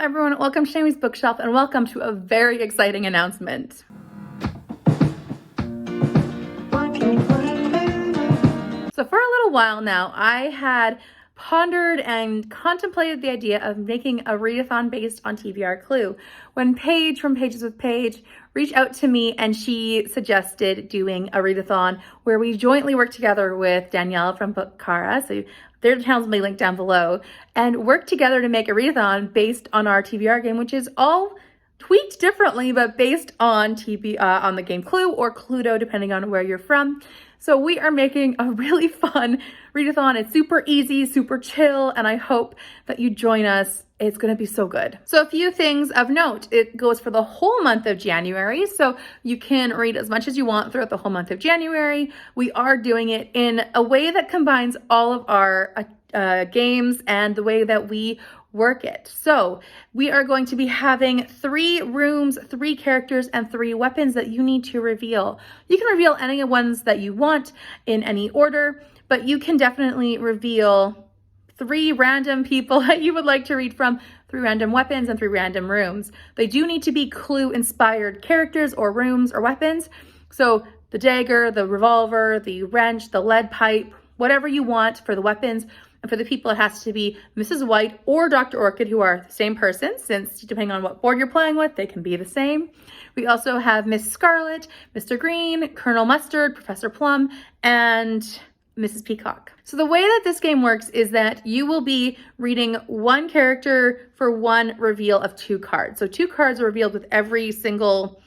everyone, welcome to Naomi's Bookshelf and welcome to a very exciting announcement. So for a little while now, I had pondered and contemplated the idea of making a readathon based on TBR Clue when Paige from Pages with Paige reached out to me and she suggested doing a readathon where we jointly work together with Danielle from Bookara, so their channels will be linked down below, and work together to make a readathon based on our TBR game, which is all tweaked differently, but based on on the game Clue or Cluedo, depending on where you're from. So we are making a really fun readathon. It's super easy, super chill, and I hope that you join us. It's gonna be so good. So a few things of note. It goes for the whole month of January, so you can read as much as you want throughout the whole month of January. We are doing it in a way that combines all of our games and the way that we work it. So we are going to be having 3 rooms, 3 characters, and 3 weapons that you need to reveal. You can reveal any ones that you want in any order, but you can definitely reveal 3 random people that you would like to read from, 3 random weapons, and 3 random rooms. They do need to be Clue-inspired characters or rooms or weapons. So the dagger, the revolver, the wrench, the lead pipe, whatever you want for the weapons. And for the people, it has to be Mrs. White or Dr. Orchid, who are the same person, since depending on what board you're playing with, they can be the same. We also have Miss Scarlet, Mr. Green, Colonel Mustard, Professor Plum, and Mrs. Peacock. So the way that this game works is that you will be reading 1 character for 1 reveal of 2 cards. So 2 cards are revealed with every single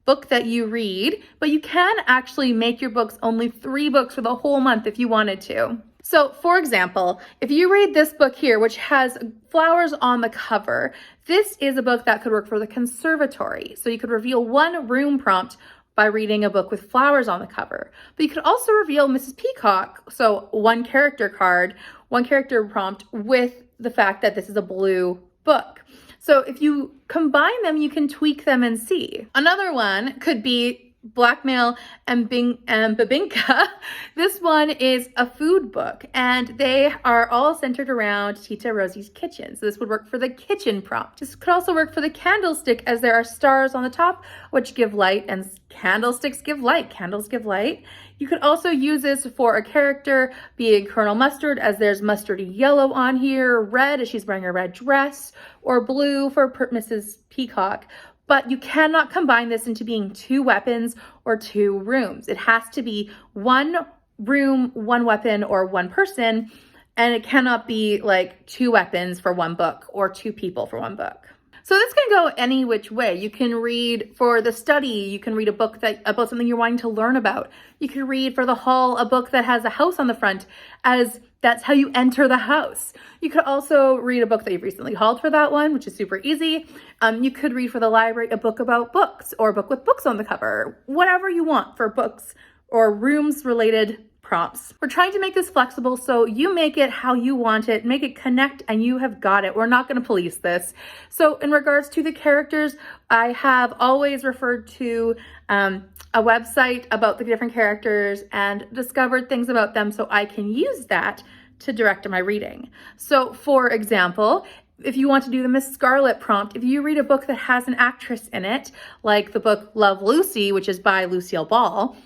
book that you read, but you can actually make your books only 3 books for the whole month if you wanted to. So for example, if you read this book here, which has flowers on the cover, this is a book that could work for the conservatory. So you could reveal 1 room prompt by reading a book with flowers on the cover. But you could also reveal Mrs. Peacock, so 1 character card, 1 character prompt with the fact that this is a blue book. So if you combine them, you can tweak them and see. Another one could be Blackmail and Babinka. This one is a food book and they are all centered around Tita Rosie's kitchen. So this would work for the kitchen prompt. This could also work for the candlestick as there are stars on the top which give light and candlesticks give light. Candles give light. You could also use this for a character being Colonel Mustard as there's mustardy yellow on here, red as she's wearing a red dress, or blue for Mrs. Peacock. But you cannot combine this into being 2 weapons or 2 rooms. It has to be 1 room, 1 weapon, or 1 person, and it cannot be like 2 weapons for 1 book or 2 people for 1 book. So this can go any which way. You can read for the study, you can read a book about something you're wanting to learn about. You can read for the hall a book that has a house on the front as that's how you enter the house. You could also read a book that you've recently hauled for that one, which is super easy. You could read for the library a book about books or a book with books on the cover, whatever you want for books or rooms related prompts. We're trying to make this flexible so you make it how you want it, make it connect, and you have got it. We're not going to police this. So in regards to the characters, I have always referred to a website about the different characters and discovered things about them so I can use that to direct my reading. So for example, if you want to do the Miss Scarlet prompt, if you read a book that has an actress in it, like the book Love Lucy, which is by Lucille Ball,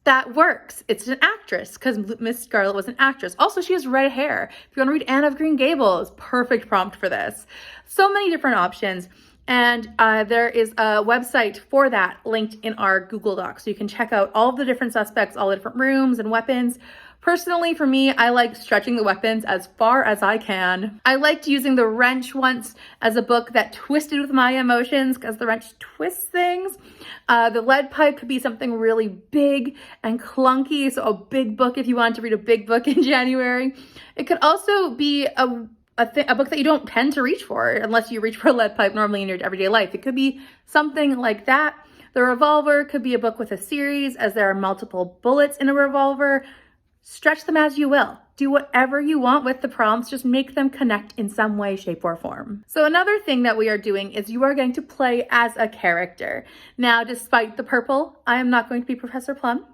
that works. It's an actress because Miss Scarlet was an actress. Also, she has red hair. If you want to read Anne of Green Gables, perfect prompt for this. So many different options. And there is a website for that linked in our Google Docs. So you can check out all the different suspects, all the different rooms and weapons. Personally, for me, I like stretching the weapons as far as I can. I liked using the wrench once as a book that twisted with my emotions because the wrench twists things. The lead pipe could be something really big and clunky, so a big book if you want to read a big book in January. It could also be a book that you don't tend to reach for unless you reach for a lead pipe normally in your everyday life. It could be something like that. The revolver could be a book with a series as there are multiple bullets in a revolver. Stretch them as you will. Do whatever you want with the prompts, just make them connect in some way, shape, or form. So another thing that we are doing is you are going to play as a character. Now, despite the purple, I am not going to be Professor Plum.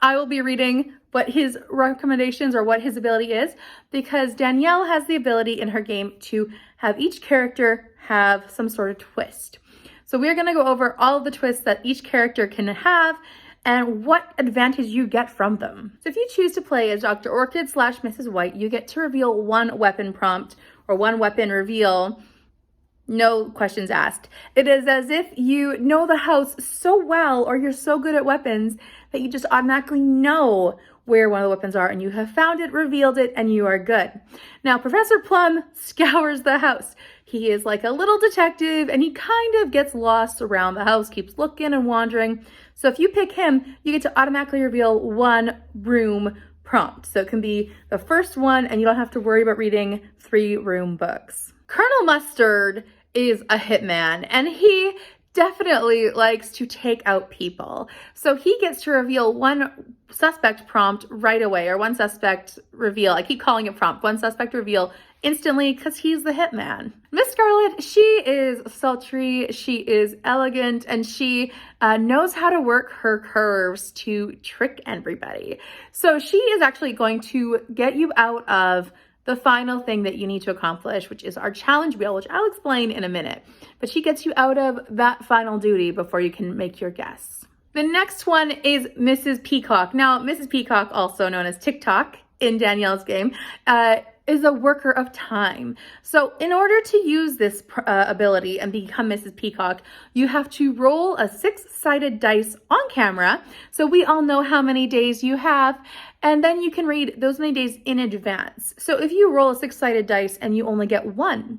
I will be reading what his recommendations or what his ability is because Danielle has the ability in her game to have each character have some sort of twist. So we're going to go over all of the twists that each character can have and what advantage you get from them. So if you choose to play as Dr. Orchid / Mrs. White, you get to reveal one weapon prompt or one weapon reveal. No questions asked. It is as if you know the house so well or you're so good at weapons that you just automatically know where one of the weapons are and you have found it, revealed it, and you are good. Now, Professor Plum scours the house. He is like a little detective and he kind of gets lost around the house, keeps looking and wandering. So if you pick him, you get to automatically reveal one room prompt. So it can be the first one and you don't have to worry about reading 3 room books. Colonel Mustard is a hitman and he definitely likes to take out people. So he gets to reveal one suspect prompt right away, or one suspect reveal. I keep calling it prompt. One suspect reveal instantly because he's the hitman. Miss Scarlet, she is sultry, she is elegant, and she knows how to work her curves to trick everybody. So she is actually going to get you out of the final thing that you need to accomplish, which is our challenge wheel, which I'll explain in a minute. But she gets you out of that final duty before you can make your guess. The next one is Mrs. Peacock. Now, Mrs. Peacock, also known as TikTok in Danielle's game, is a worker of time. So in order to use this ability and become Mrs. Peacock, you have to roll a 6-sided dice on camera so we all know how many days you have, and then you can read those many days in advance. So if you roll a 6-sided dice and you only get 1,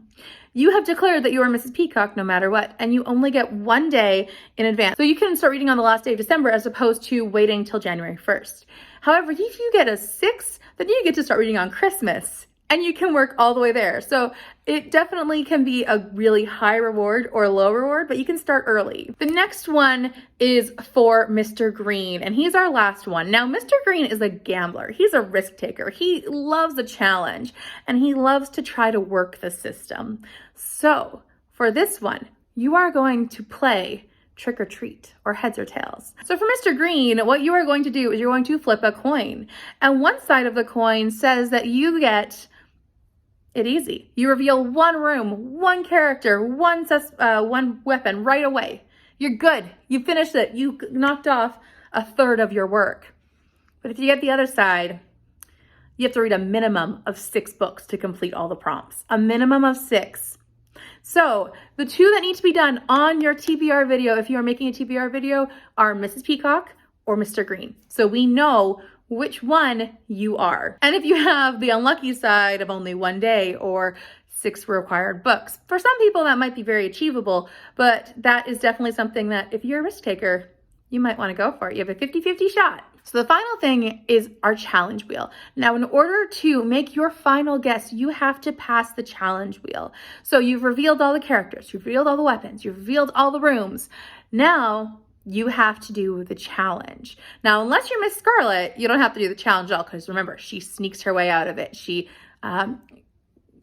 you have declared that you are Mrs. Peacock no matter what, and you only get 1 day in advance. So you can start reading on the last day of December as opposed to waiting till January 1st. However, if you get a 6, then you get to start reading on Christmas. And you can work all the way there. So it definitely can be a really high reward or low reward, but you can start early. The next one is for Mr. Green, and he's our last one. Now, Mr. Green is a gambler. He's a risk taker. He loves a challenge, and he loves to try to work the system. So for this one, you are going to play trick or treat, or heads or tails. So for Mr. Green, what you are going to do is you're going to flip a coin. And one side of the coin says that you get it easy. You reveal one room, one character, one weapon right away. You're good. You finished it. You knocked off a third of your work. But if you get the other side, you have to read a minimum of 6 books to complete all the prompts. A minimum of 6. So the 2 that need to be done on your TBR video, if you are making a TBR video, are Mrs. Peacock or Mr. Green. So we know which one you are. And if you have the unlucky side of only 1 day or 6 required books, for some people that might be very achievable, but that is definitely something that if you're a risk taker, you might want to go for it. You have a 50-50 shot. So the final thing is our challenge wheel. Now, in order to make your final guess, you have to pass the challenge wheel. So you've revealed all the characters, you've revealed all the weapons, you've revealed all the rooms. Now, you have to do the challenge. Now, unless you're Miss Scarlet, you don't have to do the challenge at all, because remember, she sneaks her way out of it. She,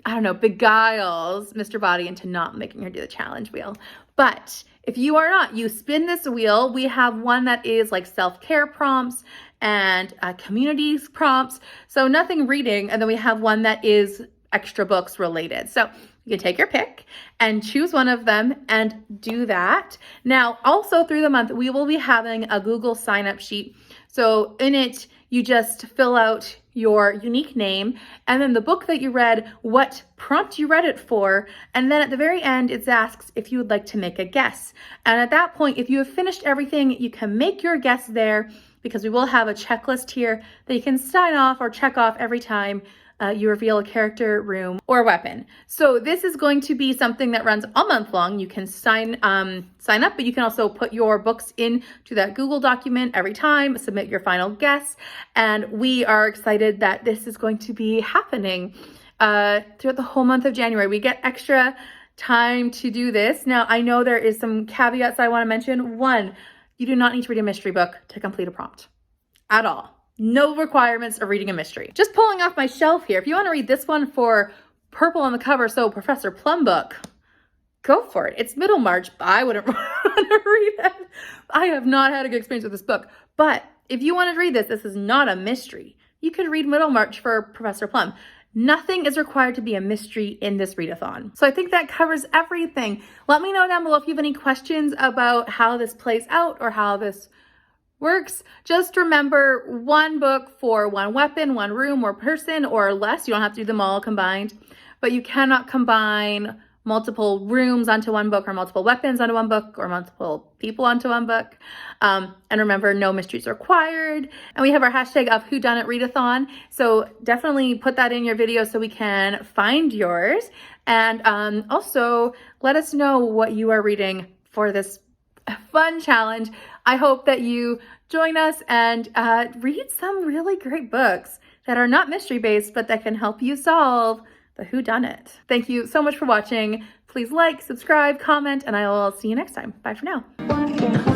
beguiles Mr. Body into not making her do the challenge wheel. But if you are not, you spin this wheel. We have one that is like self-care prompts and communities prompts. So nothing reading. And then we have one that is extra books related. So you can take your pick and choose one of them and do that. Now, also through the month, we will be having a Google sign-up sheet. So in it, you just fill out your unique name and then the book that you read, what prompt you read it for, and then at the very end, it asks if you would like to make a guess. And at that point, if you have finished everything, you can make your guess there, because we will have a checklist here that you can sign off or check off every time you reveal a character, room, or weapon. So this is going to be something that runs all month long. You can sign up, but you can also put your books into that Google document every time, submit your final guess. And we are excited that this is going to be happening throughout the whole month of January. We get extra time to do this. Now, I know there is some caveats I want to mention. 1, you do not need to read a mystery book to complete a prompt at all. No requirements of reading a mystery. Just pulling off my shelf here. If you want to read this one for purple on the cover, so Professor Plum book, go for it. It's Middlemarch. I wouldn't want to read it. I have not had a good experience with this book. But if you want to read this, this is not a mystery. You could read Middlemarch for Professor Plum. Nothing is required to be a mystery in this readathon. So I think that covers everything. Let me know down below if you have any questions about how this plays out or how this works. Just remember, one book for one weapon, one room or person or less. You don't have to do them all combined, but you cannot combine multiple rooms onto one book or multiple weapons onto one book or multiple people onto one book. And remember, no mysteries required. And we have our hashtag of Whodunnit Readathon. So definitely put that in your video so we can find yours. And also let us know what you are reading for this fun challenge. I hope that you join us and read some really great books that are not mystery based, but that can help you solve the whodunit. Thank you so much for watching. Please like, subscribe, comment, and I will see you next time. Bye for now.